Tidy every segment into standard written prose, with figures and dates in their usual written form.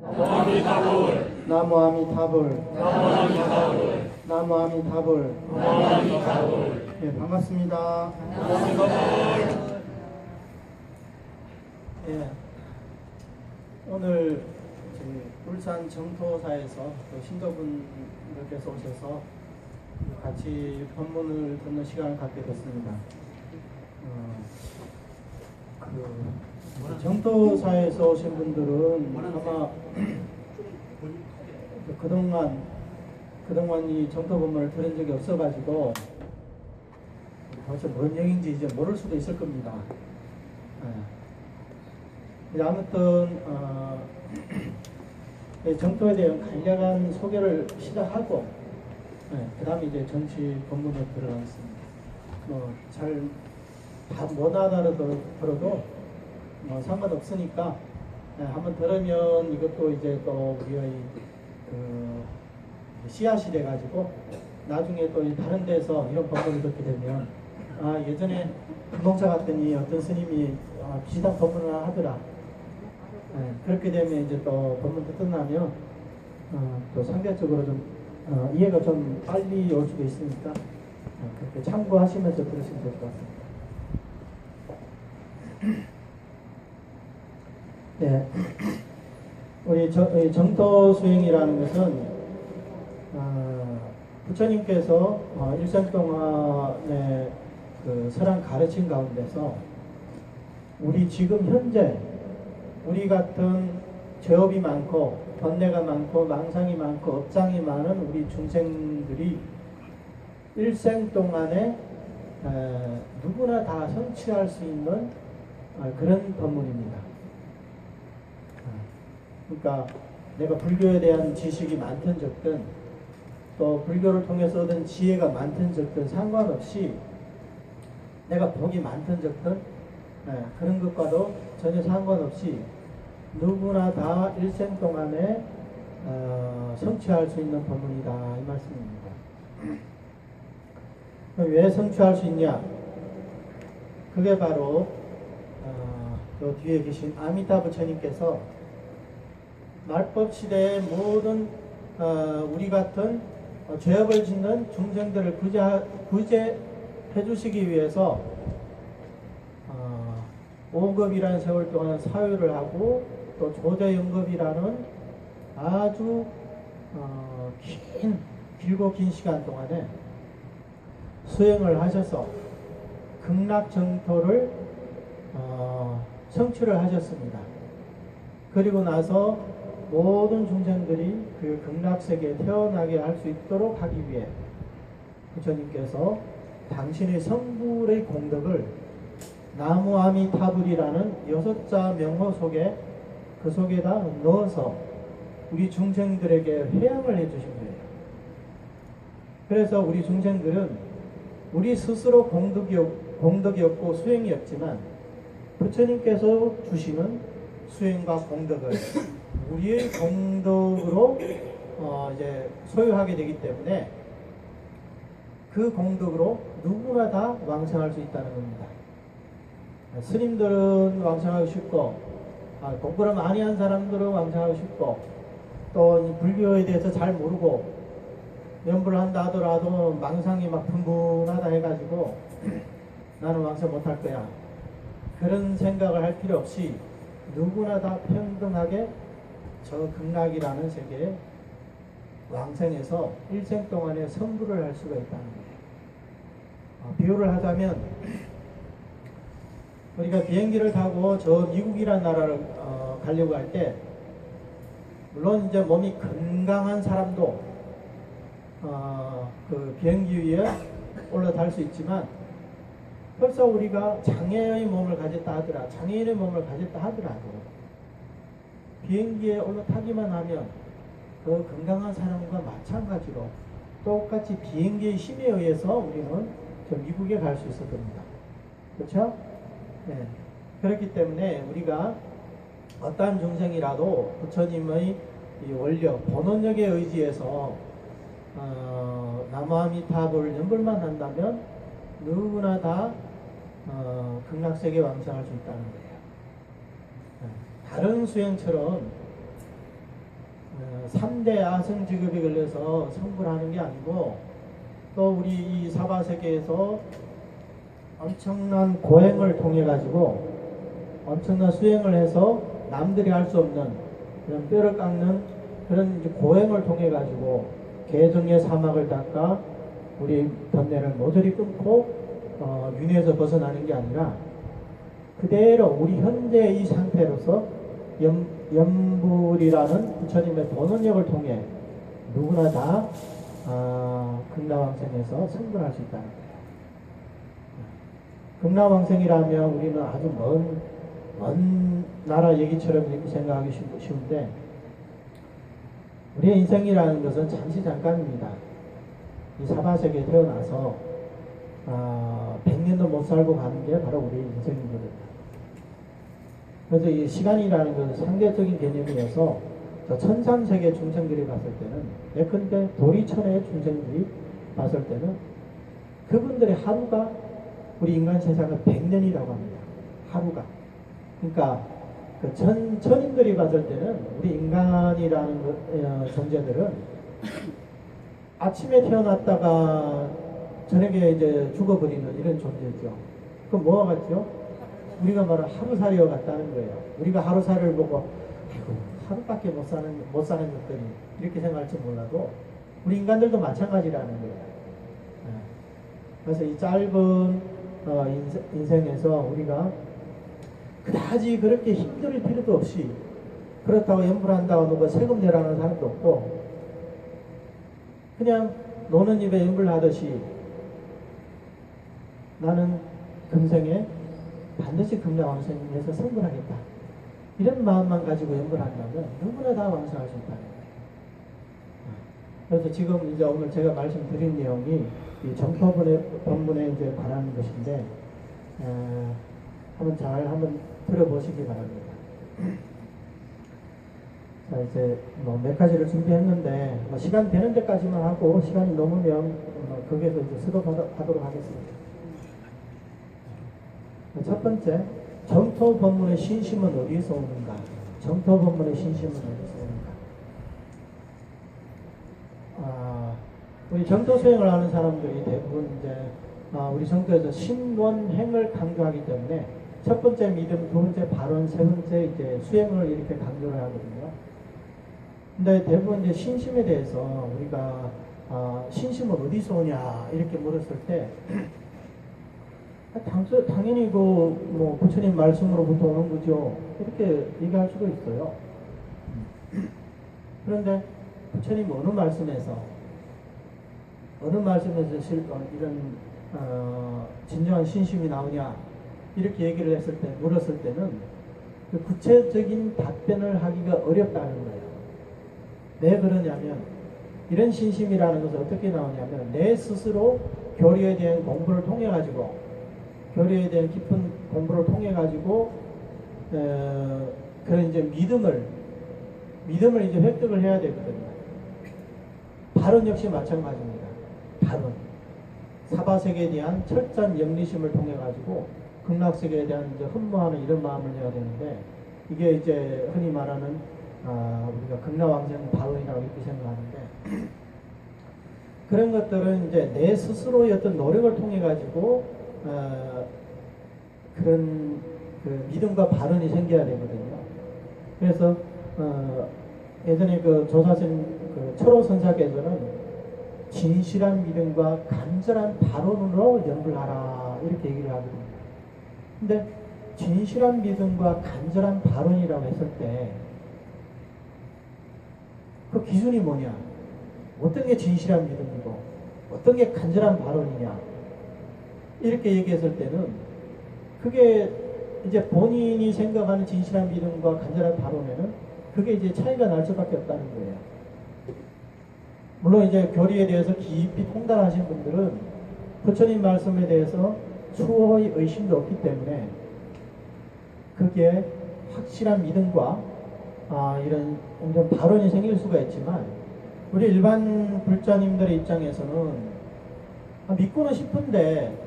나무 아미타불. 나무 아미타불. 네, 반갑습니다. 예, 오늘 울산 정토사에서 또 신도분들께서 오셔서 같이 법문을 듣는 시간을 갖게 됐습니다. 정토사에서 오신 분들은 아마 그동안 이 정토 법문을 들은 적이 없어가지고 벌써 뭔 얘기인지 이제 모를 수도 있을 겁니다. 아무튼 정토에 대한 간략한 소개를 시작하고 그 다음에 이제 정치 본문으로 들어가겠습니다. 잘 다 못 알아들어도 상관없으니까 한번 들으면 이것도 이제 또 우리의 씨앗이 돼가지고 나중에 또 다른 데서 이런 법문을 듣게 되면 예전에 금봉사 갔더니 어떤 스님이 비슷한 법문을 하더라. 그렇게 되면 이제 또 법문 듣고 나면 또 상대적으로 좀 이해가 좀 빨리 올 수도 있으니까 그렇게 참고하시면서 들으시면 될 것 같습니다. 네, 우리 정토 수행이라는 것은 부처님께서 일생 동안의 그 설한 가르침 가운데서 우리 지금 현재 우리 같은 죄업이 많고 번뇌가 많고 망상이 많고 업장이 많은 우리 중생들이 일생 동안에 누구나 다 성취할 수 있는 그런 법문입니다. 그러니까 내가 불교에 대한 지식이 많든 적든 또 불교를 통해서 얻은 지혜가 많든 적든 상관없이 내가 복이 많든 적든 그런 것과도 전혀 상관없이 누구나 다 일생 동안에 성취할 수 있는 법문이다 이 말씀입니다. 왜 성취할 수 있냐? 그게 바로 요 뒤에 계신 아미타 부처님께서 말법 시대의 모든 우리 같은 죄업을 짓는 중생들을 구제해 주시기 위해서 5급이라는 세월 동안 사유를 하고 또 조대영급이라는 아주 길고 긴 시간 동안에 수행을 하셔서 극락정토를 성취를 하셨습니다. 그리고 나서 모든 중생들이 그 극락세계에 태어나게 할 수 있도록 하기 위해 부처님께서 당신의 성불의 공덕을 나무아미타불이라는 6자 명호 속에 그 속에다 넣어서 우리 중생들에게 회양을 해주신 거예요. 그래서 우리 중생들은 우리 스스로 공덕이 없고 수행이 없지만 부처님께서 주시는 수행과 공덕을 우리의 공덕으로 이제 소유하게 되기 때문에 그 공덕으로 누구나 다 왕성할 수 있다는 겁니다. 스님들은 왕성하기 쉽고 공부를 많이 한 사람들은 왕성하기 쉽고 또 불교에 대해서 잘 모르고 연부를 한다 하더라도 망상이 막 분분하다 해가지고 나는 왕성 못할 거야 그런 생각을 할 필요 없이 누구나 다 평등하게 저 극락이라는 세계에 왕생해서 일생 동안에 성불을 할 수가 있다는 거예요. 비유를 하자면 우리가 비행기를 타고 저 미국이라는 나라를 가려고 할 때 물론 이제 몸이 건강한 사람도 그 비행기 위에 올라탈 수 있지만 벌써 우리가 장애의 몸을 가졌다 하더라 장애인의 몸을 가졌다 하더라도 비행기에 올라타기만 하면 그 건강한 사람과 마찬가지로 똑같이 비행기의 힘에 의해서 우리는 저 미국에 갈 수 있을 겁니다. 그렇죠? 네. 그렇기 때문에 우리가 어떠한 중생이라도 부처님의 이 원력, 본원력에 의지해서 나무아미타불 연불만 한다면 누구나 다 극락세계 왕성할 수 있다는 거예요. 다른 수행처럼 3대 아성 직업에 걸려서 성불 하는 게 아니고 또 우리 이 사바세계에서 엄청난 고행을 통해 가지고 엄청난 수행을 해서 남들이 할 수 없는 그런 뼈를 깎는 그런 이제 고행을 통해 가지고 개정의 사막을 닦아 우리 번뇌를 모조리 끊고 윤회에서 벗어나는 게 아니라 그대로 우리 현재 이 상태로서 염불이라는 부처님의 본원력을 통해 누구나 다 극락왕생에서 성불할 수 있다는 거예요. 극락왕생이라면 우리는 아주 먼 나라 얘기처럼 이렇게 생각하기 쉬운데 우리의 인생이라는 것은 잠시 잠깐입니다. 이 사바세계에 태어나서 100년도 못 살고 가는 게 바로 우리의 인생이거든요. 그래서 이 시간이라는 것은 상대적인 개념이어서 저 천삼세계 중생들이 봤을 때는 예컨대 도리천의 중생들이 봤을 때는 그분들의 하루가 우리 인간 세상은 100년이라고 합니다. 하루가. 그러니까 그 천인들이 봤을 때는 우리 인간이라는 존재들은 아침에 태어났다가 저녁에 이제 죽어버리는 이런 존재죠. 그럼 뭐와 같죠? 우리가 말하는 하루살이와 같다는 거예요. 우리가 하루살이를 보고 아이고 하루밖에 못 사는 것들이 이렇게 생각할지 몰라도 우리 인간들도 마찬가지라는 거예요. 그래서 이 짧은 인생에서 우리가 그다지 그렇게 힘들 필요도 없이 그렇다고 염불한다고 누가 세금 내라는 사람도 없고 그냥 노는 입에 염불하듯이 나는 금생에 반드시 극락왕생에서 성불하겠다. 이런 마음만 가지고 염불한다면 누구나 다 왕성할 수 있다는 거예요. 그래서 지금 이제 오늘 제가 말씀드린 내용이 이 정토법문에 이제 관한 것인데 한번 들어보시기 바랍니다. 자, 이제 몇 가지를 준비했는데 시간 되는 데까지만 하고 시간이 넘으면 거기에서 이제 수도하도록 하겠습니다. 첫 번째, 정토법문의 신심은 어디에서 오는가? 정토법문의 신심은 어디서 오는가? 우리 정토 수행을 하는 사람들이 대부분 이제 우리 정토에서 신원행을 강조하기 때문에 첫 번째 믿음, 두 번째 발언, 세 번째 이제 수행을 이렇게 강조를 하거든요. 근데 대부분 이제 신심에 대해서 우리가 신심은 어디서 오냐 이렇게 물었을 때 당연히 뭐 부처님 말씀으로부터 오는 거죠. 이렇게 얘기할 수도 있어요. 그런데 부처님 어느 말씀에서 이런 진정한 신심이 나오냐 이렇게 얘기를 물었을 때는 그 구체적인 답변을 하기가 어렵다는 거예요. 왜 그러냐면 이런 신심이라는 것은 어떻게 나오냐면 내 스스로 교리에 대한 공부를 통해 가지고 교리에 대한 깊은 공부를 통해 가지고 그런 이제 믿음을 이제 획득을 해야 되거든요. 발언 역시 마찬가지입니다. 발언 사바세계에 대한 철저한 영리심을 통해 가지고 극락세계에 대한 이제 흠모하는 이런 마음을 해야 되는데 이게 이제 흔히 말하는 우리가 극락왕생 발언이라고 이렇게 생각하는데 그런 것들은 이제 내 스스로의 어떤 노력을 통해 가지고 그런 그 믿음과 발언이 생겨야 되거든요. 그래서 예전에 그 조사신 그 철호 선사께서는 진실한 믿음과 간절한 발언으로 연불하라 이렇게 얘기를 하거든요. 근데 진실한 믿음과 간절한 발언이라고 했을 때 그 기준이 뭐냐? 어떤 게 진실한 믿음이고 어떤 게 간절한 발언이냐? 이렇게 얘기했을 때는 그게 이제 본인이 생각하는 진실한 믿음과 간절한 발언에는 그게 이제 차이가 날 수밖에 없다는 거예요. 물론 이제 교리에 대해서 깊이 통달하신 분들은 부처님 말씀에 대해서 수호의 의심도 없기 때문에 그게 확실한 믿음과 이런 발언이 생길 수가 있지만 우리 일반 불자님들의 입장에서는 믿고는 싶은데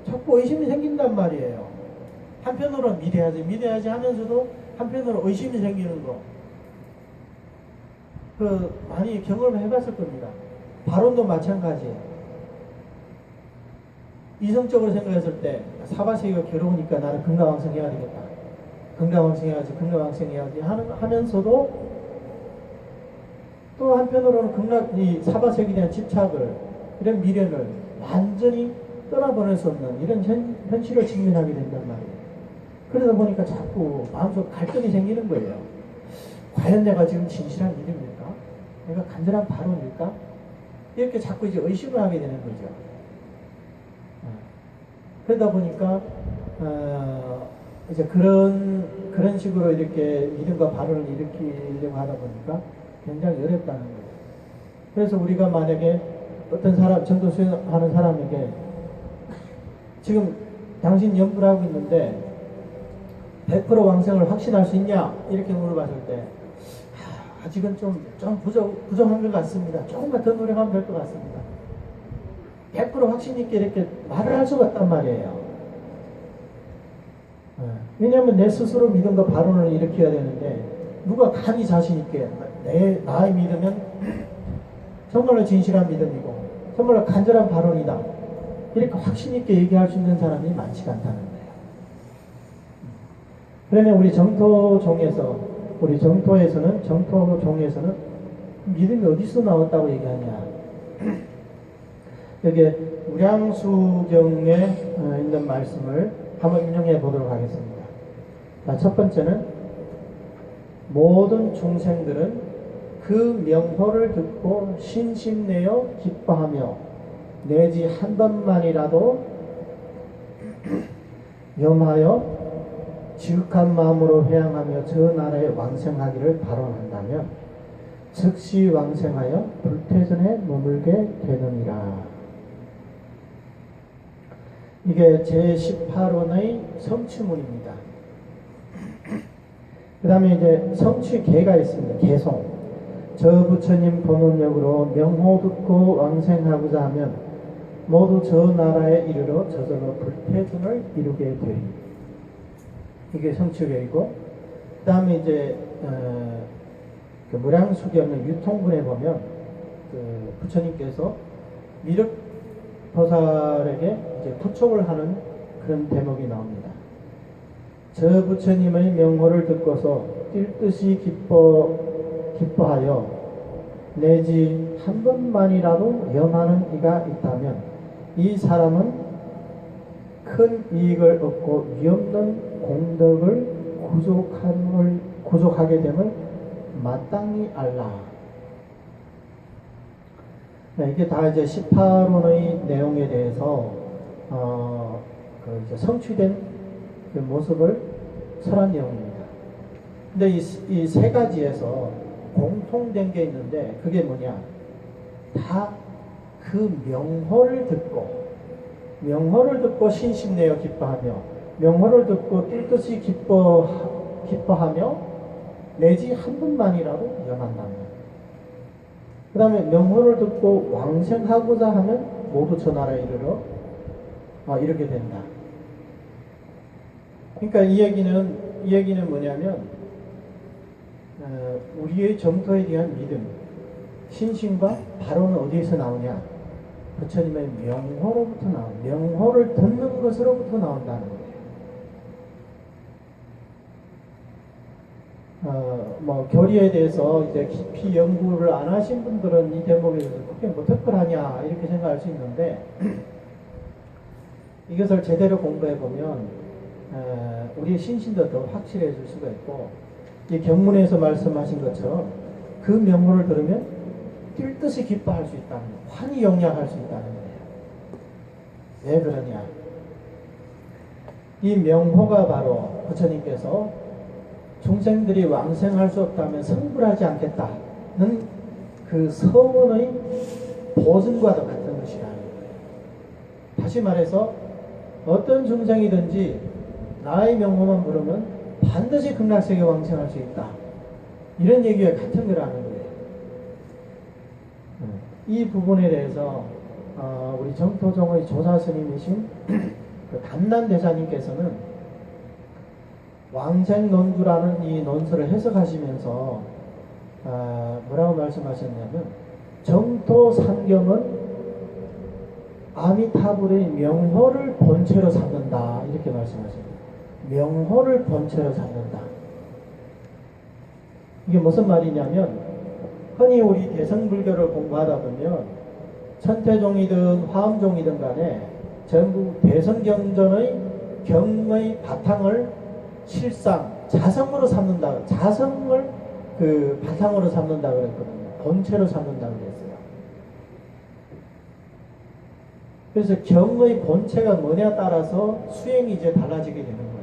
자꾸 의심이 생긴단 말이에요. 한편으로는 믿어야지 하면서도 한편으로 의심이 생기는 거. 많이 경험해 봤을 겁니다. 발언도 마찬가지예요. 이성적으로 생각했을 때 사바세기가 괴로우니까 나는 건강왕성해야 되겠다. 건강왕성해야지 하면서도 또 한편으로는 이 사바세기에 대한 집착을, 이런 미련을 완전히 떠나보낼 수 없는 이런 현실을 직면하게 된단 말이에요. 그러다 보니까 자꾸 마음속 갈등이 생기는 거예요. 과연 내가 지금 진실한 믿음일까? 내가 간절한 발언일까? 이렇게 자꾸 이제 의심을 하게 되는 거죠. 그러다 보니까 이제 그런 식으로 이렇게 믿음과 발언을 일으키려고 하다 보니까 굉장히 어렵다는 거예요. 그래서 우리가 만약에 어떤 사람, 전도 수행하는 사람에게 지금 당신 연구를 하고 있는데 100% 왕성을 확신할 수 있냐? 이렇게 물어봤을 때 아직은 좀 부족한 것 같습니다. 조금만 더 노력하면 될 것 같습니다. 100% 확신 있게 이렇게 말을 할 수가 없단 말이에요. 왜냐하면 내 스스로 믿음과 발언을 일으켜야 되는데, 누가 감히 자신 있게 나의 믿음은 정말로 진실한 믿음이고 정말로 간절한 발언이다, 이렇게 확신 있게 얘기할 수 있는 사람이 많지가 않다는 거예요. 그러면 우리 정토종에서는 믿음이 어디서 나왔다고 얘기하냐? 여기 무량수경에 있는 말씀을 한번 인용해 보도록 하겠습니다. 자, 첫 번째는 모든 중생들은 그 명호를 듣고 신심내어 기뻐하며 내지 한 번만이라도 염하여 지극한 마음으로 회양하며 저 나라에 왕생하기를 발언한다면 즉시 왕생하여 불태전에 머물게 되느니라. 이게 제18원의 성취문입니다. 그 다음에 이제 성취계가 있습니다. 계송. 저 부처님 본원력으로 명호 듣고 왕생하고자 하면 모두 저 나라에 이르러 저절로 불태전을 이루게 되리. 이게 성취계이고, 그 다음에 이제 그 무량수경의 유통분에 보면 그 부처님께서 미륵보살에게 이제 부촉을 하는 그런 대목이 나옵니다. 저 부처님의 명호를 듣고서 뛸 듯이 기뻐하여 내지 한 번만이라도 염하는 이가 있다면 이 사람은 큰 이익을 얻고 위없는 공덕을 구족하게 됨을 마땅히 알라. 네, 이게 다 이제 18원의 내용에 대해서 그 이제 성취된 그 모습을 설한 내용입니다. 근데 이 세 가지에서 공통된 게 있는데, 그게 뭐냐? 다 그 명호를 듣고 신심내어 기뻐하며, 명호를 듣고 뛸 듯이 기뻐하며 내지 한 번만이라도 염한다면, 그 다음에 명호를 듣고 왕생하고자 하면 모두 저 나라에 이르러 이렇게 된다. 그러니까 이 얘기는 뭐냐면 우리의 정토에 대한 믿음, 신심과 발언은 어디에서 나오냐? 부처님의 명호로부터 명호를 듣는 것으로부터 나온다는 거예요. 뭐 교리에 대해서 이제 깊이 연구를 안 하신 분들은 이 대목에 대해서 그게 뭐 특별하냐 이렇게 생각할 수 있는데, 이것을 제대로 공부해 보면 우리의 신심도 더 확실해질 수가 있고, 이 경문에서 말씀하신 것처럼 그 명호를 들으면 뛸 듯이 기뻐할 수 있다는 거예요. 환히 용약할 수 있다는 거예요. 왜 그러냐? 이 명호가 바로 부처님께서 중생들이 왕생할 수 없다면 성불하지 않겠다는 그 서원의 보증과도 같은 것이라는 거예요. 다시 말해서 어떤 중생이든지 나의 명호만 부르면 반드시 극락세계 왕생할 수 있다, 이런 얘기가 같은 거라는 거예요. 이 부분에 대해서 우리 정토종의 조사스님이신 그 담난대사님께서는 왕생논두라는 이 논설을 해석하시면서 뭐라고 말씀하셨냐면 정토 삼경은 아미타불의 명호를 본체로 삼는다 이렇게 말씀하십니다. 명호를 본체로 삼는다. 이게 무슨 말이냐면 흔히 우리 대성불교를 공부하다 보면 천태종이든 화엄종이든 간에 전부 대성경전의 경의 바탕을 실상 자성으로 삼는다. 자성을 그 바탕으로 삼는다 그랬거든요. 본체로 삼는다 그랬어요. 그래서 경의 본체가 뭐냐에 따라서 수행이 이제 달라지게 되는 거예요.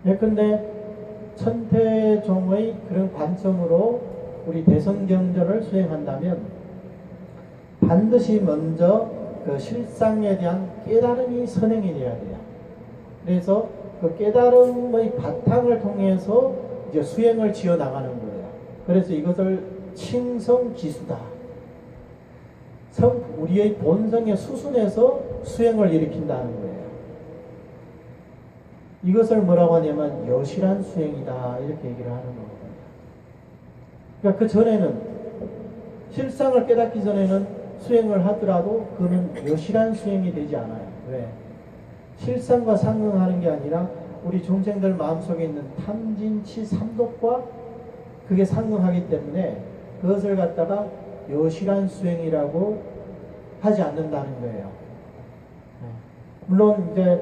예컨대 천태종의 그런 관점으로 우리 대성경전을 수행한다면 반드시 먼저 그 실상에 대한 깨달음이 선행이 돼야 돼요. 그래서 그 깨달음의 바탕을 통해서 이제 수행을 지어 나가는 거예요. 그래서 이것을 칭성기수다. 우리의 본성의 수순에서 수행을 일으킨다는 거예요. 이것을 뭐라고 하냐면 여실한 수행이다 이렇게 얘기를 하는 거거든요. 그러니까 그 전에는 실상을 깨닫기 전에는 수행을 하더라도 그는 여실한 수행이 되지 않아요. 왜? 실상과 상응하는 게 아니라 우리 중생들 마음속에 있는 탐진치 삼독과 그게 상응하기 때문에 그것을 갖다가 여실한 수행이라고 하지 않는다는 거예요. 물론 이제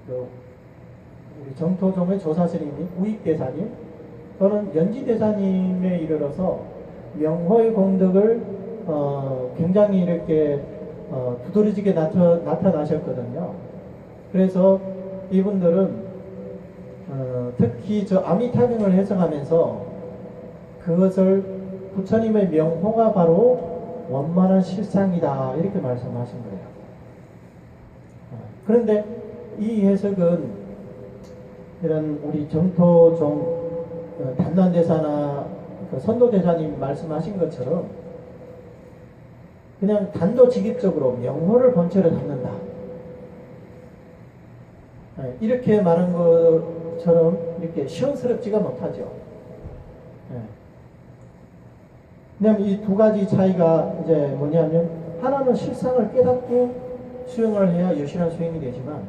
우리 정토종의 조사스님이 우익대사님 또는 연지대사님에 이르러서 명호의 공덕을 굉장히 이렇게 두드러지게 나타나셨거든요. 그래서 이분들은 특히 저 아미타경을 해석하면서 그것을 부처님의 명호가 바로 원만한 실상이다 이렇게 말씀하신 거예요. 그런데 이 해석은 이런 우리 정토종 단란대사나 그 선도대사님 말씀하신 것처럼 그냥 단도직입적으로 명호를 본체로 담는다 이렇게 말한 것처럼 이렇게 시원스럽지가 못하죠. 왜냐하면 이 두 가지 차이가 이제 뭐냐면 하나는 실상을 깨닫고 수행을 해야 여실한 수행이 되지만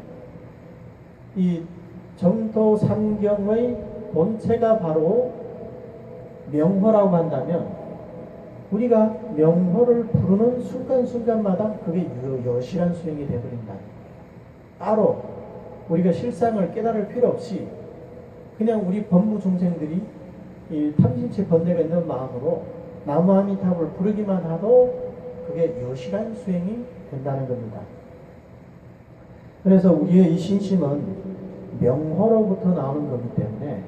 이 정토 삼경의 본체가 바로 명호라고 한다면 우리가 명호를 부르는 순간순간마다 그게 여실한 수행이 되어버린다. 따로 우리가 실상을 깨달을 필요 없이 그냥 우리 법무 중생들이 이 탐진치 번뇌가 있는 마음으로 나무아미타불을 부르기만 하도 그게 여실한 수행이 된다는 겁니다. 그래서 우리의 이 신심은 명호로부터 나오는 거기 때문에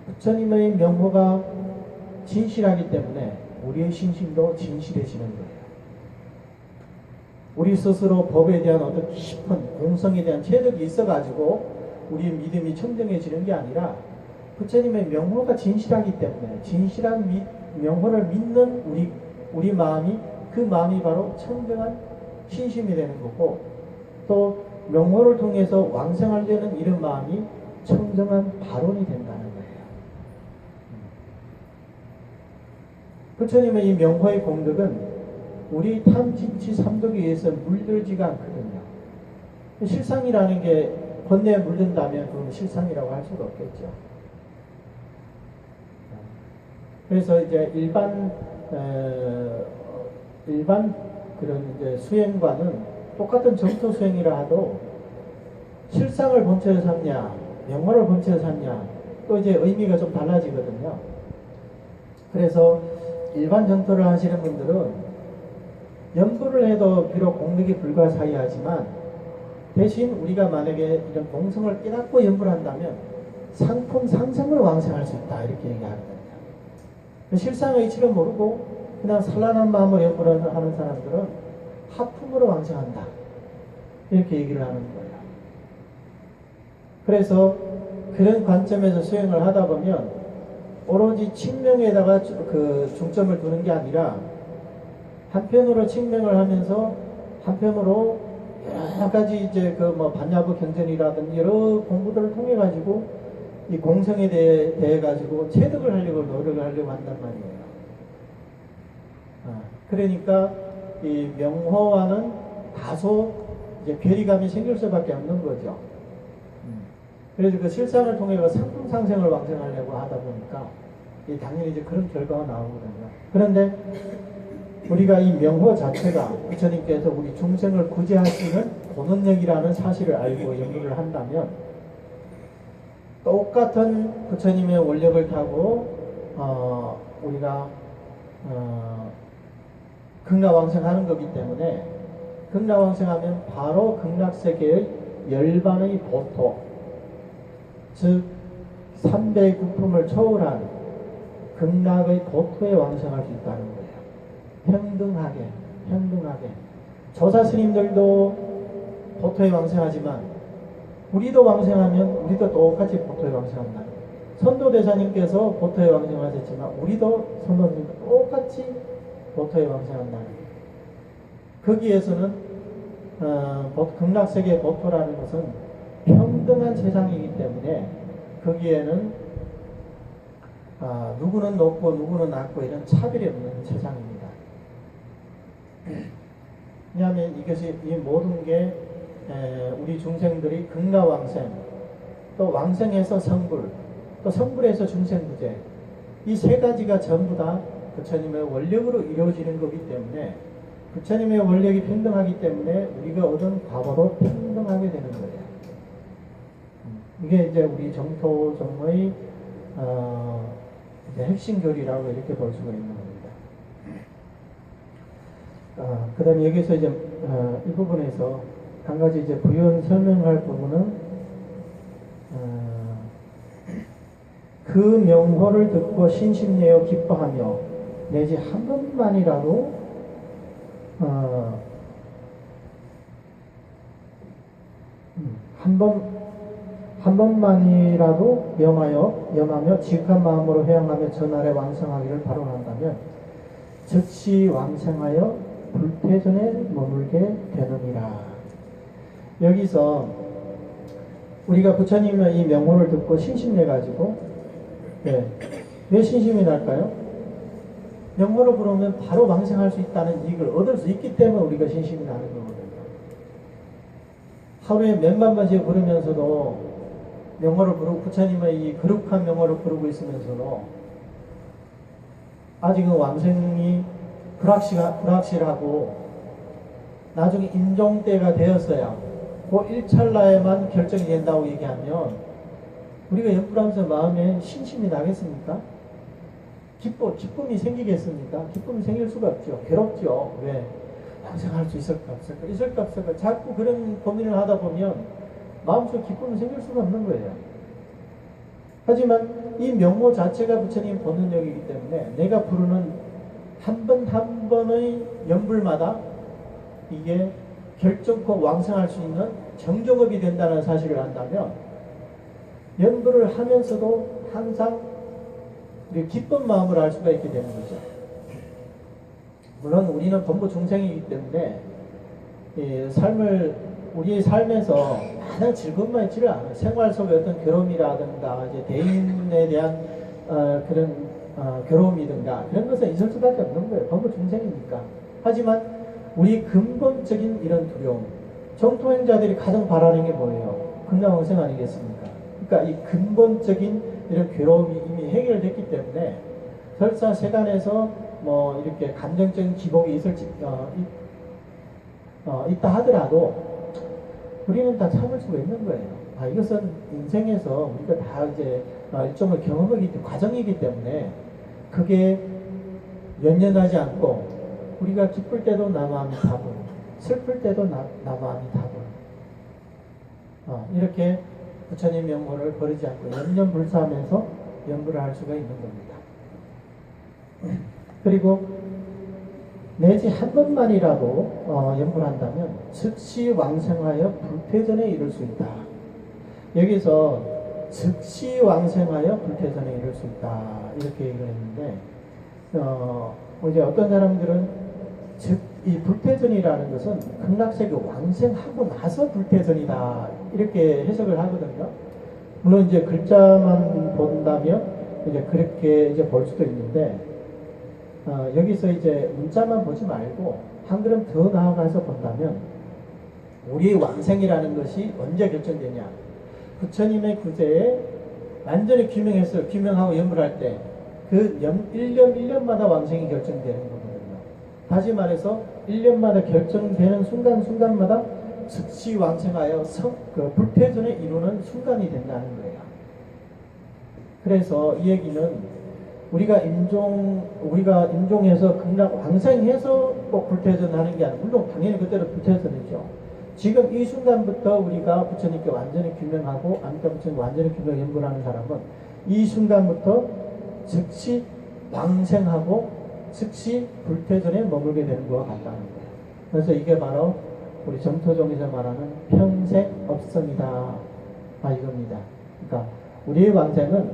부처님의 명호가 진실하기 때문에 우리의 신심도 진실해지는 거예요. 우리 스스로 법에 대한 어떤 깊은 공성에 대한 체득이 있어가지고 우리의 믿음이 청정해지는 게 아니라 부처님의 명호가 진실하기 때문에 진실한 명호를 믿는 우리 마음이 그 마음이 바로 청정한 신심이 되는 거고 또 명호를 통해서 왕생하려는 이런 마음이 청정한 발언이 된다는 거예요. 부처님의 이 명호의 공덕은 우리 탐진치 삼독에 의해서 물들지가 않거든요. 실상이라는 게 번뇌에 물든다면 그건 실상이라고 할 수가 없겠죠. 그래서 이제 일반 그런 이제 수행과는 똑같은 정토 수행이라 하도 실상을 본체로 삼냐, 명호를 본체로 삼냐, 또 이제 의미가 좀 달라지거든요. 그래서 일반 정토를 하시는 분들은 연부를 해도 비록 공덕이 불가사의하지만 대신 우리가 만약에 이런 공성을 깨닫고 연부를 한다면 상품 상승을 왕생할 수 있다 이렇게 얘기하거든요. 실상의 이치를 모르고 그냥 산란한 마음으로 연부를 하는 사람들은 하품으로 왕생한다 이렇게 얘기를 하는 거예요. 그래서 그런 관점에서 수행을 하다 보면 오로지 칭명에다가 그 중점을 두는 게 아니라 한편으로 칭명을 하면서 한편으로 여러 가지 이제 그 뭐 반야부 경전이라든지 여러 공부들을 통해 가지고 이 공성에 대해 가지고 체득을 하려고 노력을 하려고 한단 말이에요. 그러니까 이 명호와는 다소 이제 괴리감이 생길 수밖에 없는 거죠. 그래서 그 실상을 통해 상승상생을 왕생하려고 하다 보니까 당연히 이제 그런 결과가 나오거든요. 그런데 우리가 이 명호 자체가 부처님께서 우리 중생을 구제하시는 본원력이라는 사실을 알고 연구를 한다면 똑같은 부처님의 원력을 타고 우리가 극락왕생하는 거기 때문에 극락왕생하면 바로 극락세계의 열반의 보토, 즉 3배의 구품을 초월한 극락의 보토에 왕생할 수 있다는 거예요. 평등하게. 조사 스님들도 보토에 왕생하지만 우리도 왕생하면 우리도 똑같이 보토에 왕생한다. 선도대사님께서 보토에 왕생하셨지만 우리도 선도님 똑같이 보토에 왕생한다. 거기에서는 극락세계의 보토라는 것은 평등한 세상이기 때문에 거기에는 누구는 높고 누구는 낮고 이런 차별이 없는 세상입니다. 왜냐하면 이것이 이 모든 게 우리 중생들이 극락왕생, 또 왕생에서 성불, 또 성불에서 중생구제, 이 세 가지가 전부 다 부처님의 원력으로 이루어지는 거기 때문에 부처님의 원력이 평등하기 때문에 우리가 얻은 과보도 평등하게 되는 거예요. 이게 이제 우리 정토종의 이제 핵심 교리라고 이렇게 볼 수가 있는 겁니다. 그 다음에 여기서 이제 이 부분에서 한 가지 이제 부연 설명할 부분은 그 명호를 듣고 신심내어 기뻐하며 내지 한 번만이라도 한 번만이라도 염하며 지극한 마음으로 회양하며 전날에 왕성하기를 바라한다면 즉시 왕생하여 불태전에 머물게 되느니라. 여기서 우리가 부처님의 이 명호를 듣고 신심내 가지고 왜 신심이 날까요? 명호를 부르면 바로 왕생할 수 있다는 이익을 얻을 수 있기 때문에 우리가 신심이 나는 거거든요. 하루에 몇만 번씩 부르면서도 명호를 부르고 부처님의 이 거룩한 명호를 부르고 있으면서도 아직은 왕생이 불확실하고 나중에 임종 때가 되었어야 그 일찰나에만 결정이 된다고 얘기하면 우리가 연불하면서 마음에 신심이 나겠습니까? 기쁨이 생기겠습니까? 기쁨이 생길 수가 없죠. 괴롭죠. 왜? 왕생할 수 있을까 없을까 자꾸 그런 고민을 하다 보면 마음속에 기쁨이 생길 수가 없는 거예요. 하지만 이 명호 자체가 부처님 본능력이기 때문에 내가 부르는 한 번 한 번의 연불마다 이게 결정코 왕생할 수 있는 정정업이 된다는 사실을 안다면 연불을 하면서도 항상 기쁜 마음을 알 수가 있게 되는 거죠. 물론 우리는 전부 중생이기 때문에 우리의 삶에서 많은 즐거움만 있지를 않아요. 생활 속의 어떤 괴로움이라든가 이제 대인에 대한 그런 괴로움이든가 그런 것은 있을 수밖에 없는 거예요. 전부 중생이니까. 하지만 우리 근본적인 이런 두려움, 정토행자들이 가장 바라는 게 뭐예요? 극락왕생 아니겠습니까? 그러니까 이 근본적인 이런 괴로움이 이미 해결됐기 때문에 설사 세간에서 뭐 이렇게 감정적인 기복이 있다 하더라도 우리는 다 참을 수가 있는 거예요. 이것은 인생에서 우리가 다 이제 일종의 과정이기 때문에 그게 연연하지 않고 우리가 기쁠 때도 나마아미타불, 슬플 때도 나마아미타불 이렇게 부처님 명호를 버리지 않고 연연불사하면서 연구를 할 수가 있는 겁니다. 그리고 내지 한 번만이라도 연구를 한다면 즉시 왕생하여 불태전에 이를 수 있다. 여기서 즉시 왕생하여 불태전에 이를 수 있다 이렇게 얘기를 했는데 이제 어떤 사람들은 즉 이 불태전이라는 것은 극락세계 왕생하고 나서 불태전이다 이렇게 해석을 하거든요. 물론 이제 글자만 본다면 이제 그렇게 이제 볼 수도 있는데, 여기서 이제 문자만 보지 말고 한 걸음 더 나아가서 본다면 우리의 왕생이라는 것이 언제 결정되냐? 부처님의 구제에 완전히 규명했어요. 규명하고 연불할 때 그 1년 1년마다 왕생이 결정되는 거거든요. 다시 말해서 1년마다 결정되는 순간순간마다 즉시 왕생하여 그 불퇴전에 이루는 순간이 된다는 거예요. 그래서 이 얘기는 우리가 임종해서 극락 왕생해서 꼭 불퇴전하는 게 아니고, 물론 당연히 그때로 불퇴전이죠. 지금 이 순간부터 우리가 부처님께 완전히 규명하고 아미타 부처님 완전히 규명 연불하는 사람은 이 순간부터 즉시 왕생하고 즉시 불퇴전에 머물게 되는 것과 같다는 거예요. 그래서 이게 바로 우리 정토종에서 말하는 평생 업성이다, 이겁니다. 그러니까 우리의 왕생은,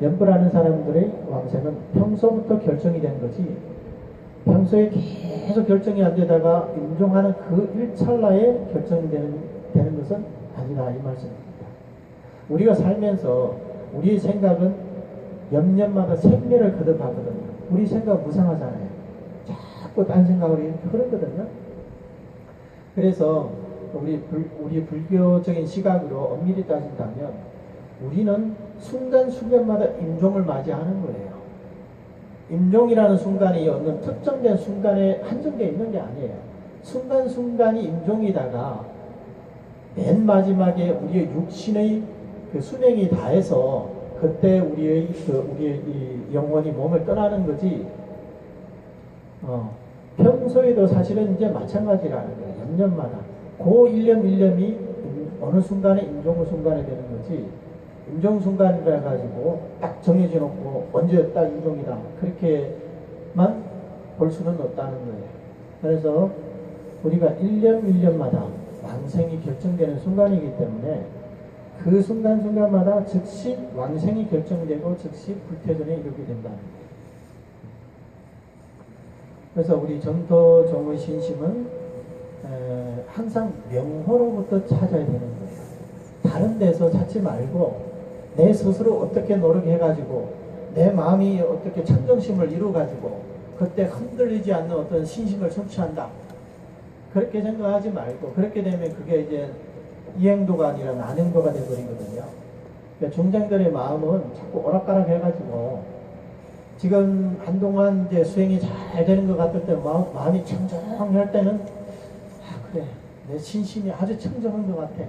연불하는 사람들의 왕생은 평소부터 결정이 된 거지, 평소에 계속 결정이 안 되다가 임종하는 그 일찰나에 결정이 되는 것은 아니다, 이 말씀입니다. 우리가 살면서 우리의 생각은 옆년마다 생멸을 거듭하거든요. 우리 생각 무상하잖아요. 자꾸 딴 생각으로 이렇게 흐르거든요. 그래서 우리 불교적인 시각으로 엄밀히 따진다면 우리는 순간순간마다 임종을 맞이하는 거예요. 임종이라는 순간이 어느 특정된 순간에 한정되어 있는 게 아니에요. 순간순간이 임종이다가 맨 마지막에 우리의 육신의 그 수명이 다해서 그때 우리의 이 영혼이 몸을 떠나는 거지, 평소에도 사실은 이제 마찬가지라는 거예요. 연년마다. 그 1년 1년이 어느 순간에 임종 순간에 되는 거지, 임종 순간이라 가지고 딱 정해져 놓고 언제 딱 임종이다, 그렇게만 볼 수는 없다는 거예요. 그래서 우리가 1년 1년마다 왕생이 결정되는 순간이기 때문에 그 순간순간마다 즉시 왕생이 결정되고 즉시 불퇴전에 이르게 된다는 거예요. 그래서 우리 정토종의 신심은 항상 명호로부터 찾아야 되는 거예요. 다른 데서 찾지 말고 내 스스로 어떻게 노력해가지고 내 마음이 어떻게 청정심을 이루어가지고 그때 흔들리지 않는 어떤 신심을 성취한다, 그렇게 생각하지 말고, 그렇게 되면 그게 이제 이행도가 아니라 난행도가 되어버리거든요. 그러니까 중생들의 마음은 자꾸 오락가락 해가지고 지금 한동안 이제 수행이 잘 되는 것 같을 때 마음이 청정할 때는 그래, 내 신심이 아주 청정한 것 같아.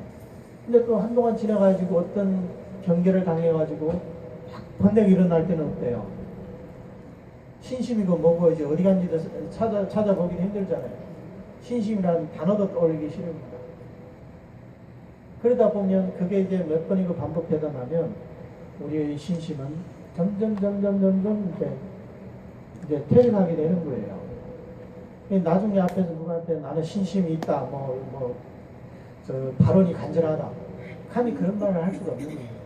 근데 또 한동안 지나가지고 어떤 경계를 당해가지고 확 번데기 일어날 때는 어때요? 신심이고 뭐고 이제 어디 간지도 찾아보기도 힘들잖아요. 신심이라는 단어도 떠올리기 싫습니다. 그러다 보면 그게 이제 몇 번이고 반복되다 나면 우리의 신심은 점점 이제 퇴진하게 되는 거예요. 나중에 앞에서 누구한테 나는 신심이 있다, 저 발언이 간절하다, 감히 그런 말을 할 수가 없는 거예요.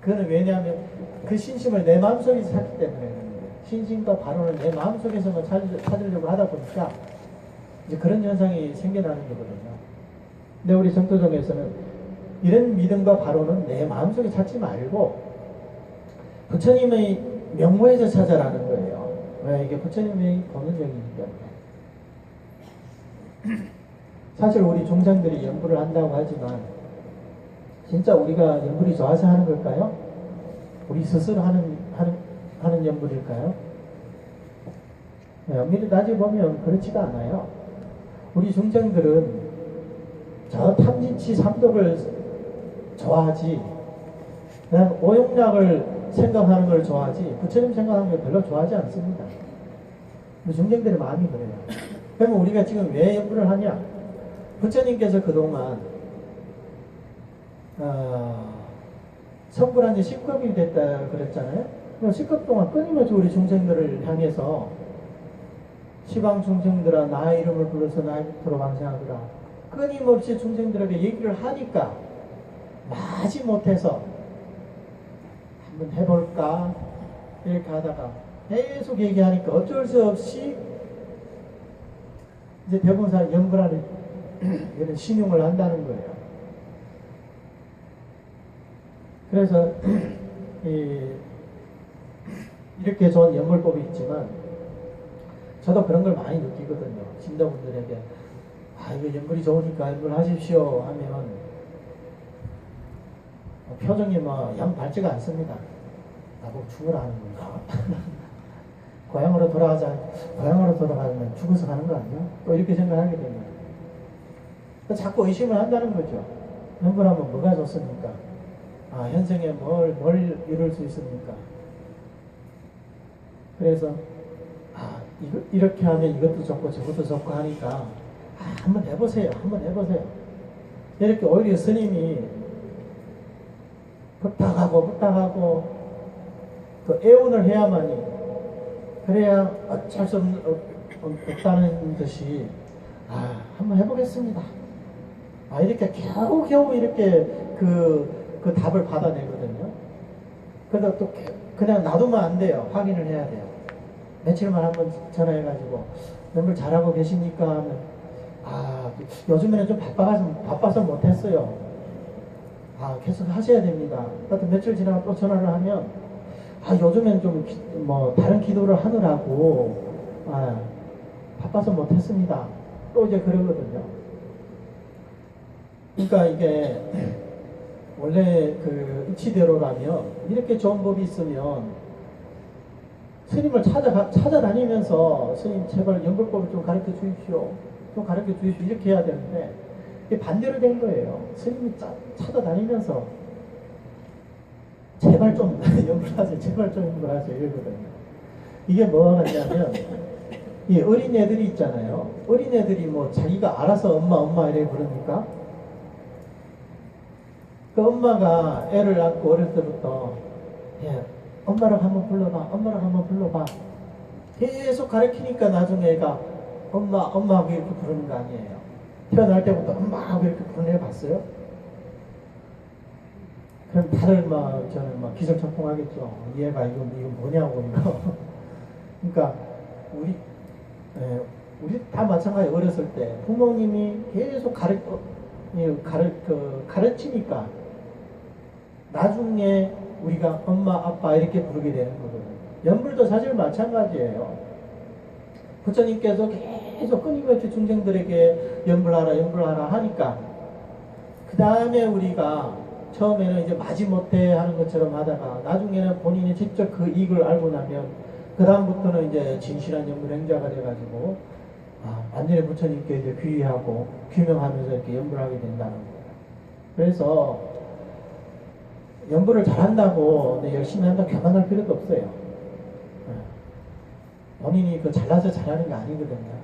그거는 왜냐하면 그 신심을 내 마음속에서 찾기 때문에 그런 거예요. 신심과 발언을 내 마음속에서만 찾으려고 하다 보니까 이제 그런 현상이 생겨나는 거거든요. 근데 우리 정토종에서는 이런 믿음과 발언은 내 마음속에 찾지 말고 부처님의 명호에서 찾아라는 거예요. 왜? 이게 부처님의 본능력이기 때문에. 사실 우리 종장들이 연불을 한다고 하지만 진짜 우리가 연불이 좋아서 하는 걸까요? 우리 스스로 하는 연불일까요? 엄밀히 따져보면 그렇지가 않아요. 우리 중생들은 저 탐진치 삼독을 좋아하지, 그다음 오용락을 생각하는 걸 좋아하지, 부처님 생각하는 걸 별로 좋아하지 않습니다. 우리 중생들의 마음이 그래요. 그러면 우리가 지금 왜 연불을 하냐? 부처님께서 그동안 성불한 지 10급이 됐다 그랬잖아요. 10급 동안 끊임없이 우리 중생들을 향해서 시방 중생들아 나의 이름을 불러서 나의 밑으로 왕생하더라, 끊임없이 중생들에게 얘기를 하니까 마지못해서 한번 해볼까 이렇게 하다가 계속 얘기하니까 어쩔 수 없이 이제 대부분 사람 연불하는 이런 신용을 한다는 거예요. 그래서 이렇게 좋은 연물법이 있지만 저도 그런 걸 많이 느끼거든요. 신도분들에게 이거 연물이 좋으니까 연물 하십시오 하면 표정이 양 밝지가 않습니다. 나보고 죽으라 하는 건가? 고향으로 돌아가면 죽어서 가는 거 아니야? 또 이렇게 생각하게 됩니다. 자꾸 의심을 한다는 거죠. 연불하면 뭐가 좋습니까? 현생에 뭘 이룰 수 있습니까? 그래서 이렇게 하면 이것도 좋고 저것도 좋고 하니까 한번 해보세요. 이렇게 오히려 스님이 부탁하고 또 애원을 해야만이, 그래야 어쩔 수 없다는 듯이 한번 해보겠습니다. 이렇게 겨우 이렇게 그 답을 받아내거든요. 그래도 또 그냥 놔두면 안 돼요. 확인을 해야 돼요. 며칠만 한번 전화해가지고 연불 잘하고 계십니까 하면 요즘에는 좀 바빠서 못했어요. 계속 하셔야 됩니다. 또 며칠 지나고 또 전화를 하면 요즘엔 좀 다른 기도를 하느라고 바빠서 못했습니다. 또 이제 그러거든요. 그러니까 이게 원래 그 이치대로라면 이렇게 좋은 법이 있으면 스님을 찾아다니면서 스님 제발 연불법을 좀 가르쳐 주십시오. 이렇게 해야 되는데 이게 반대로 된 거예요. 스님이 찾아다니면서 제발 좀 연불하세요. 이러거든요. 이게 뭐가 같냐면 이 어린애들이 있잖아요. 어린애들이 자기가 알아서 엄마 이래 부르니까 그 엄마가 애를 낳고 어릴 때부터 엄마라고 한번 불러봐 계속 가르치니까 나중에 애가 엄마하고 이렇게 부르는 거 아니에요. 태어날 때부터 엄마하고 이렇게 부르는 애 봤어요? 그럼 다들 저는 기절천풍하겠죠. 얘가 이거 뭐냐고 이거. 그러니까 우리 다 마찬가지. 어렸을 때 부모님이 계속 가르치니까 나중에 우리가 엄마 아빠 이렇게 부르게 되는 거거든요. 연불도 사실 마찬가지예요. 부처님께서 계속 끊임없이 중생들에게 연불하라 하니까 그 다음에 우리가 처음에는 이제 마지못해 하는 것처럼 하다가 나중에는 본인이 직접 그 이익을 알고 나면 그 다음부터는 이제 진실한 연불행자가 돼가지고 완전히 부처님께 이제 귀의하고 규명하면서 이렇게 연불하게 된다는 거예요. 그래서 연불을 잘한다고 열심히 한다고 교만할 필요도 없어요. 본인이 잘나서 잘하는 게 아니거든요.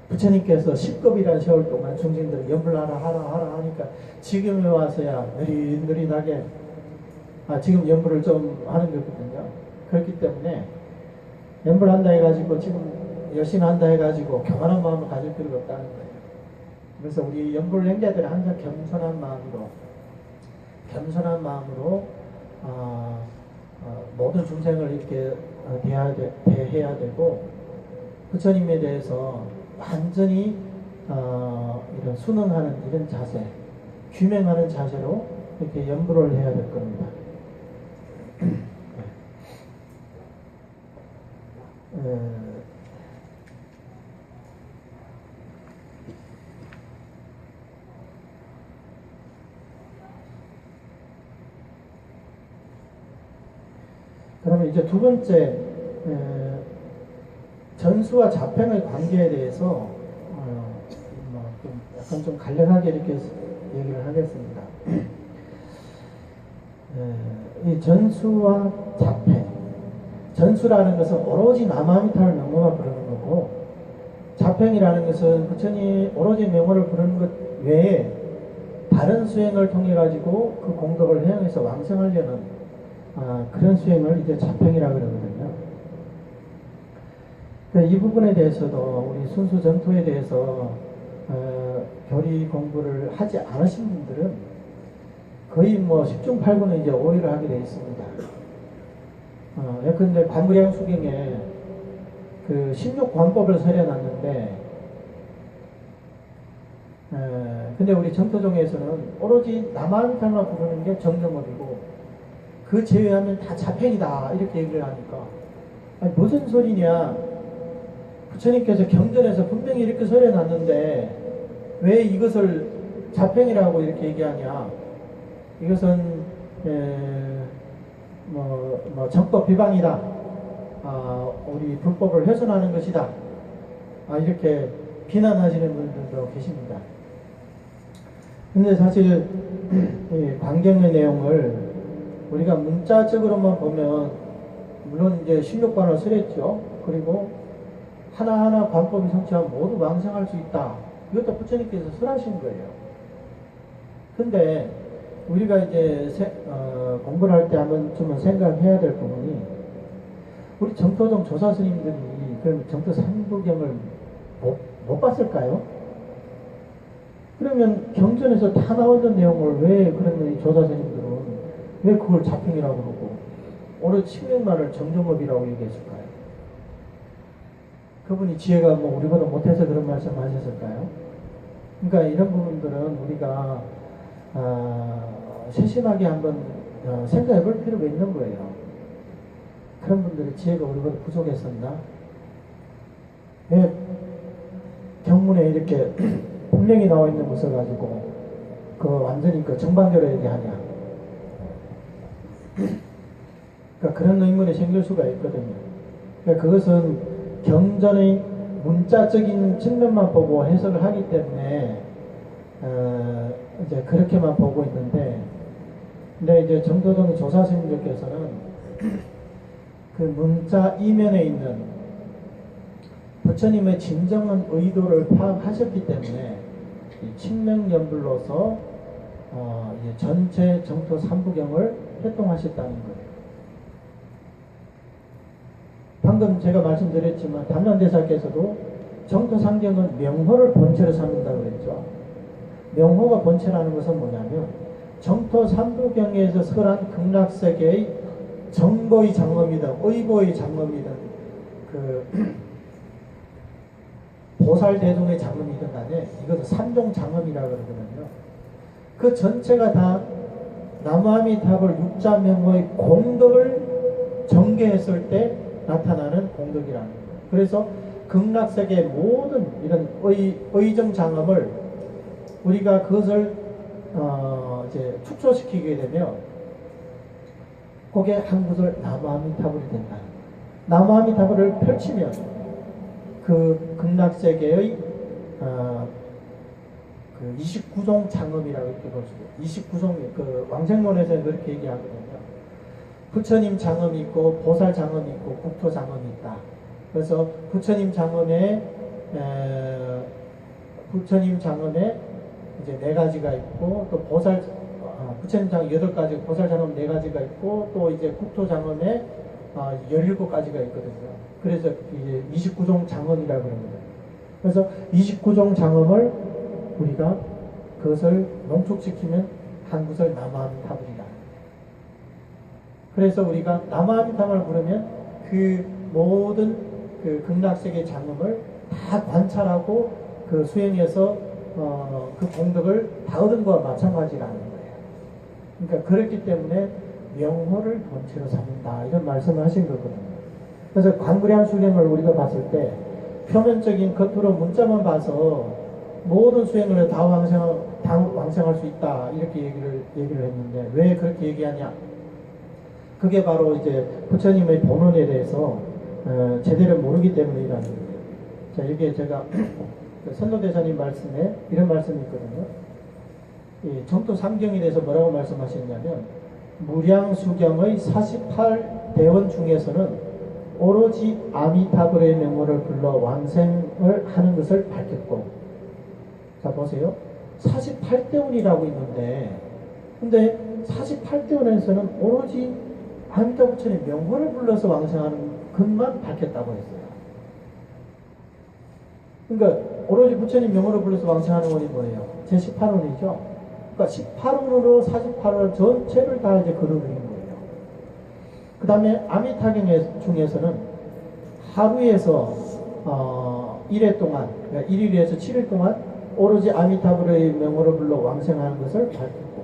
부처님께서 10급이라는 세월 동안 중생들을 연불하라 하니까 지금에 와서야 느릿느릿하게 지금 연불을 좀 하는 거거든요. 그렇기 때문에 연불한다 해가지고 지금 열심히 한다 해가지고 교만한 마음을 가질 필요가 없다는 거예요. 그래서 우리 연불 행자들은 항상 겸손한 마음으로 모든 중생을 이렇게 대해야 되고 부처님에 대해서 완전히 이런 순응하는 이런 자세, 규명하는 자세로 이렇게 연불을 해야 될 겁니다. 그러면 이제 두 번째 전수와 자평의 관계에 대해서 약간 좀 간략하게 이렇게 얘기를 하겠습니다. 이 전수와 자평, 전수라는 것은 오로지 남아미타를 명모만 부르는 거고 자평이라는 것은 부처님 오로지 명호를 부르는 것 외에 다른 수행을 통해 가지고 그 공덕을 해양해서 왕성하려는 그런 수행을 이제 자평이라고 그러거든요. 이 부분에 대해서도 우리 순수 전토에 대해서 교리 공부를 하지 않으신 분들은 거의 10중 8구는 이제 오해를 하게 되어 있습니다. 예컨대 관무량 수경에 그 16관법을 설해놨는데 근데 우리 정토종에서는 오로지 남아미탈만 부르는 게 정정법이고 그 제외하면 다 자팽이다 이렇게 얘기를 하니까 아니 무슨 소리냐, 부처님께서 경전에서 분명히 이렇게 소리해 놨는데 왜 이것을 자팽이라고 이렇게 얘기하냐, 이것은 정법 비방이다, 우리 불법을 훼손하는 것이다, 이렇게 비난하시는 분들도 계십니다. 근데 사실 이 관경의 내용을 우리가 문자적으로만 보면 물론 이제 16관을 설했죠. 그리고 하나하나 관법이 성취하면 모두 왕성할 수 있다. 이것도 부처님께서 설하신 거예요. 근데 우리가 이제 공부를 할 때 한번 좀 생각해야 될 부분이, 우리 정토동 조사 스님들이 그럼 정토 3부경을 못 봤을까요? 그러면 경전에서 다 나오는 내용을 왜 그러면 이 조사 스님들은 왜 그걸 자평이라고 그러고 오로지 칙명만을 정정업이라고 얘기했을까요? 그분이 지혜가 뭐 우리보다 못해서 그런 말씀 하셨을까요? 그러니까 이런 부분들은 우리가 세심하게 한번 생각해 볼 필요가 있는 거예요. 그런 분들의 지혜가 우리보다 부족했었나? 왜 경문에 이렇게 분명히 나와 있는 것을 가지고 그 완전히 그 정반대로 얘기하냐? 그러니까 그런 의문이 생길 수가 있거든요. 그러니까 그것은 경전의 문자적인 측면만 보고 해석을 하기 때문에 이제 그렇게만 보고 있는데, 근데 이제 정도동 조사 스님들께서는 그 문자 이면에 있는 부처님의 진정한 의도를 파악하셨기 때문에 이 칙명연불로서 이제 전체 정토 3부경을 활동하셨다는 거예요. 방금 제가 말씀드렸지만 담론대사께서도 정토 3경은 명호를 본체로 삼는다고 그랬죠. 명호가 본체라는 것은 뭐냐면 정토 3부경에서 설한 극락세계의 정보의 장엄이든 의보의 장엄이든 그 보살대종의 장엄이든 간에 이것은 삼종 장엄이라고 그러거든요. 그 전체가 다 나무아미타불 육자명호의 공덕을 전개했을 때 나타나는 공덕이라는 거예요. 그래서 극락세계의 모든 이런 의정 장엄을 우리가 그것을 이제 축소시키게 되면 그게 한 구절 나무아미타불이 된다. 나무아미타불을 펼치면 그 극락세계의 그 29종 장엄이라고 이렇게 볼 수 있어요. 29종, 그 왕생론에서는 그렇게 얘기하거든요. 부처님 장엄이 있고 보살 장엄이 있고 국토 장엄이 있다. 그래서 부처님 장엄에 이제 4가지가 있고 또 보살 부처님 장엄 8가지, 보살 장엄 4가지가 있고 또 이제 국토 장엄에 17가지가 있거든요. 그래서 이제 29종 장엄이라고 그럽니다. 그래서 29종 장엄을 우리가 그것을 농축시키면 한 구설 나무아미타불이다. 그래서 우리가 나무아미타불을 부르면 그 모든 그 극락세계 장엄을 다 관찰하고 그 수행해서 그 공덕을 다 얻은 것과 마찬가지라는 거예요. 그러니까 그렇기 때문에 명호를 본체로 삼는다 이런 말씀을 하신 거거든요. 그래서 관구량 수행을 우리가 봤을 때 표면적인 겉으로 문자만 봐서 모든 수행을 다 왕성할 수 있다 이렇게 얘기를 했는데 왜 그렇게 얘기하냐? 그게 바로 이제 부처님의 본원에 대해서 제대로 모르기 때문이라는 거예요. 자, 이게 제가 선도대사님 말씀에 이런 말씀이 있거든요. 이 정토 3경에 대해서 뭐라고 말씀하셨냐면 무량수경의 48대원 중에서는 오로지 아미타불의 명호를 불러 왕생을 하는 것을 밝혔고, 자 보세요. 48대원이라고 있는데 근데 48대원에서는 오로지 아미타 부처님 명호를 불러서 왕생하는 것만 밝혔다고 했어요. 그러니까 오로지 부처님 명호를 불러서 왕생하는 원이 뭐예요? 제18원이죠. 그러니까 18원으로 48원 전체를 다 이제 거둬들인 거예요. 그 다음에 아미타경 중에서는 하루에서 1회 동안, 그러니까 1일에서 7일 동안 오로지 아미타불의 명호를 불러 왕생하는 것을 밝혔고,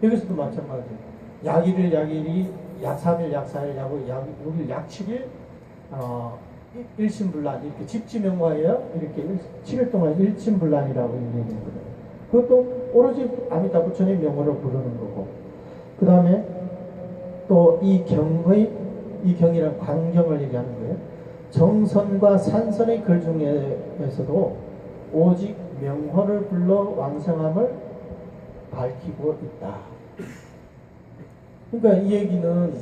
여기서도 마찬가지예요. 약 1일, 약 2일, 약 3일, 약 4일, 약 5일, 약 6일, 약 7일, 일심불란, 이렇게 집지명화예요. 이렇게 7일 동안 일심불란이라고 얘기하는 거예요. 그것도 오로지 아미타 부처님 명호를 부르는 거고, 그 다음에 또 이 경이란 광경을 얘기하는 거예요. 정선과 산선의 글 중에서도 오직 명호를 불러 왕성함을 밝히고 있다. 그러니까 이 얘기는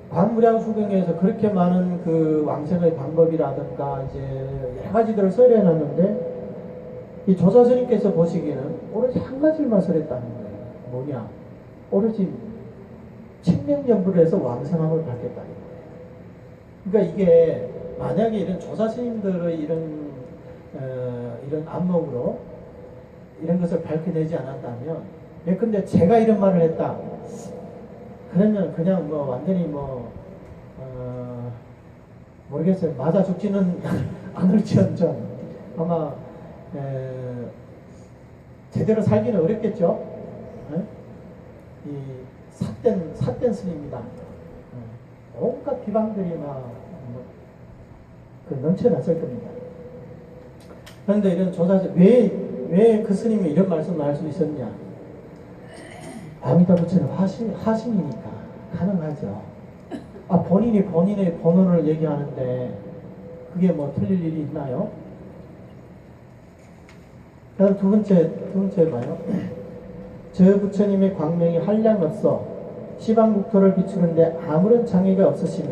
관무량수경에서 그렇게 많은 그 왕성의 방법이라든가 이제 여러 가지들을 설해놨는데, 이 조사스님께서 보시기에는 오로지 한 가지만 설했다는 거예요. 뭐냐? 오로지 칙명연불을 해서 왕성함을 밝혔다는 거예요. 그러니까 이게 만약에 이런 조사스님들의 이런 안목으로 이런 것을 밝혀내지 않았다면, 예컨대 제가 이런 말을 했다. 그러면 그냥 뭐 완전히 모르겠어요. 맞아 죽지는 않을지언정 아마 제대로 살기는 어렵겠죠. 이 삿된 스님이다. 온갖 비방들이 넘쳐났을 겁니다. 그런데 이런 조사지 왜 그 스님이 이런 말씀을 할 수 있었냐? 아미타 부처는 화신이니까 가능하죠. 본인이 본인의 본원을 얘기하는데 그게 뭐 틀릴 일이 있나요? 그다음 두 번째 봐요. 저 부처님의 광명이 한량없어 시방국토를 비추는데 아무런 장애가 없으시며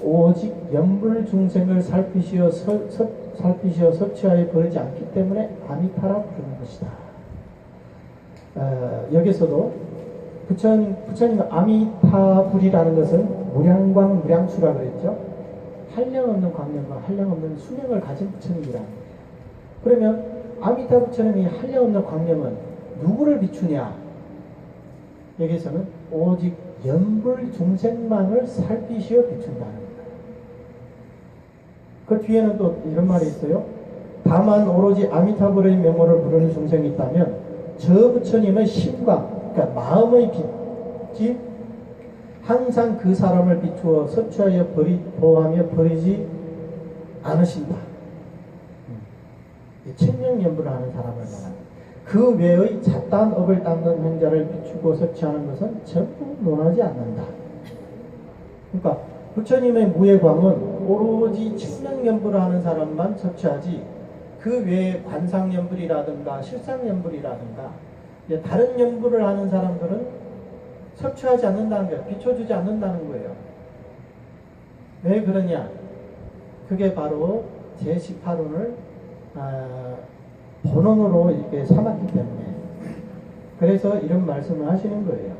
오직 연불 중생을 살피시어 섭취하여 버리지 않기 때문에 아미타라 부르는 것이다. 여기서도 부처님 아미타불이라는 것은 무량광 무량수라 그랬죠. 한량없는 광명과 한량없는 수명을 가진 부처님이라는 거예요. 그러면 아미타 부처님이 한량없는 광명은 누구를 비추냐? 여기서는 오직 연불 중생만을 살피시어 비춘다는 거예요. 그 뒤에는 또 이런 말이 있어요. 다만 오로지 아미타불의 명호를 부르는 중생이 있다면 저 부처님의 심광, 그러니까 마음의 빛이 항상 그 사람을 비추어 섭취하여 보호하며 버리지 않으신다. 칙명연불을 하는 사람을 말합니다. 그 외의 잡다한 업을 닦는 행자를 비추고 섭취하는 것은 전부 논하지 않는다. 그러니까 부처님의 무예광은 오로지 칙명연불을 하는 사람만 섭취하지, 그 외에 관상연불이라든가 실상연불이라든가 다른 연불을 하는 사람들은 섭취하지 않는다는 거예요. 비춰주지 않는다는 거예요. 왜 그러냐? 그게 바로 제18원을 본원으로 이렇게 삼았기 때문에, 그래서 이런 말씀을 하시는 거예요.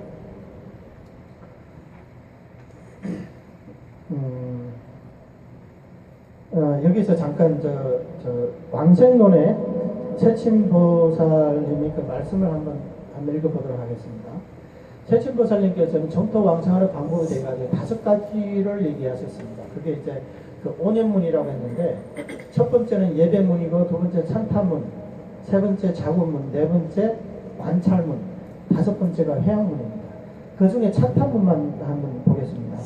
여기서 잠깐 왕생론에 채침보살님이 그 말씀을 한번 읽어보도록 하겠습니다. 채침보살님께서는 정토 왕성하는 방법에 대해 가지고 5가지를 얘기하셨습니다. 그게 이제 그 온연문이라고 했는데, 첫 번째는 예배문이고, 두 번째 찬타문, 세 번째 자구문, 네 번째 관찰문, 다섯 번째가 해양문입니다. 그 중에 찬타문만 한번 보겠습니다.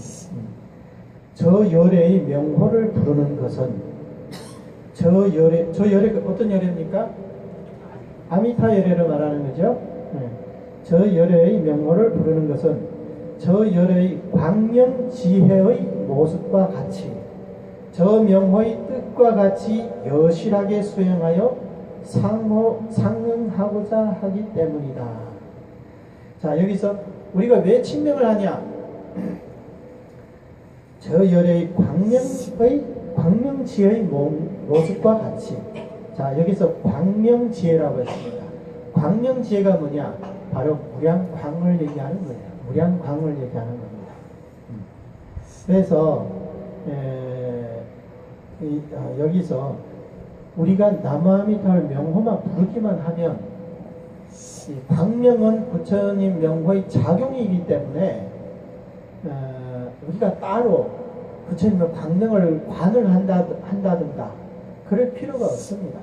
저 열애의 명호를 부르는 것은, 저 열애가 어떤 열애입니까? 아미타 열애를 말하는 거죠. 저 열애의 명호를 부르는 것은 저 열애의 광명 지혜의 모습과 같이 저 명호의 뜻과 같이 여실하게 수행하여 상응하고자 하기 때문이다. 자, 여기서 우리가 왜 칙명을 하냐? 저 열의 광명지혜의 모습과 같이. 자, 여기서 광명지혜라고 했습니다. 광명지혜가 뭐냐? 바로 무량광을 얘기하는 거예요. 무량광을 얘기하는 겁니다. 그래서 여기서 우리가 나무아미타를 명호만 부르기만 하면, 이 광명은 부처님 명호의 작용이기 때문에 우리가 따로 부처님의 광명을 관을 한다든가 그럴 필요가 없습니다.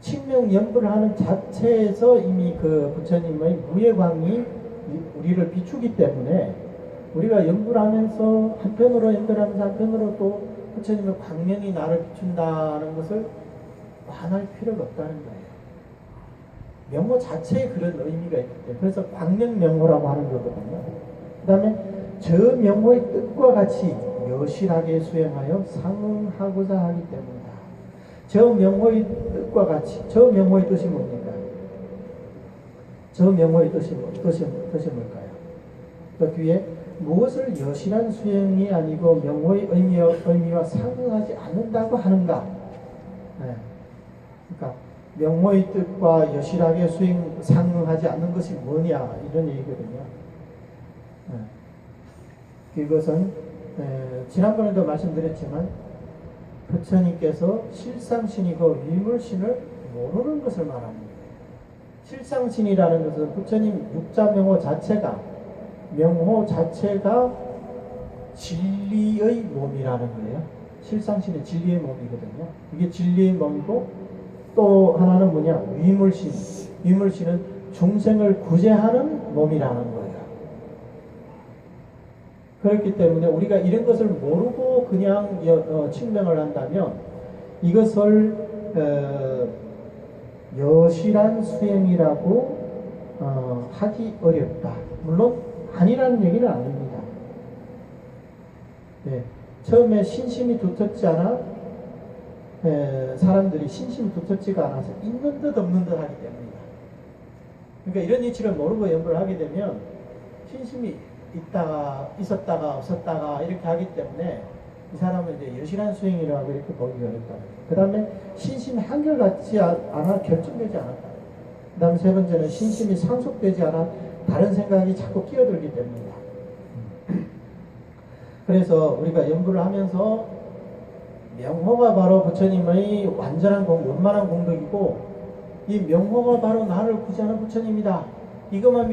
칙명 연불을 하는 자체에서 이미 그 부처님의 무예광이 우리를 비추기 때문에 우리가 연구를 하면서 한편으로 연결하면서 한편으로 또 부처님의 광명이 나를 비춘다는 것을 반할 필요가 없다는 거예요. 명호 자체에 그런 의미가 있기 때문에 그래서 광명명호라고 하는 거거든요. 그 다음에 저 명호의 뜻과 같이 여실하게 수행하여 상응하고자 하기 때문이다. 저 명호의 뜻과 같이 저 명호의 뜻이 뭡니까? 저 명호의 뜻이 뭘까요? 그 뒤에 무엇을 여실한 수행이 아니고 명호의 의미와 상응하지 않는다고 하는가? 네. 그러니까 명호의 뜻과 여실하게 상응하지 않는 것이 뭐냐 이런 얘기거든요. 네. 이것은 지난번에도 말씀드렸지만 부처님께서 실상신이고 위물신을 모르는 것을 말합니다. 실상신이라는 것은 부처님 육자명호 자체가 명호 자체가 진리의 몸이라는 거예요. 실상신이 진리의 몸이거든요. 이게 진리의 몸이고 또 하나는 뭐냐? 위물신. 위물신은 중생을 구제하는 몸이라는 거예요. 그렇기 때문에 우리가 이런 것을 모르고 그냥 칭명을 한다면 이것을 여실한 수행이라고 하기 어렵다. 물론 아니라는 얘기는 아닙니다. 네. 처음에 신심이 두텁지 않아 사람들이 신심이 두텁지가 않아서 있는 듯 없는 듯 하기 때문이다. 그러니까 이런 이치를 모르고 연구를 하게 되면 신심이 있었다가 없었다가 이렇게 하기 때문에 이 사람은 이제 여실한 수행이라고 이렇게 보기가 어렵다. 그 다음에 신심이 한결같지 않아 결정되지 않았다. 그 다음에 세 번째는 신심이 상속되지 않아 다른 생각이 자꾸 끼어들기 때문이다. 그래서 우리가 연구를 하면서 명호가 바로 부처님의 완전한 원만한 공덕이고 이 명호가 바로 나를 구제하는 부처님이다. 이것만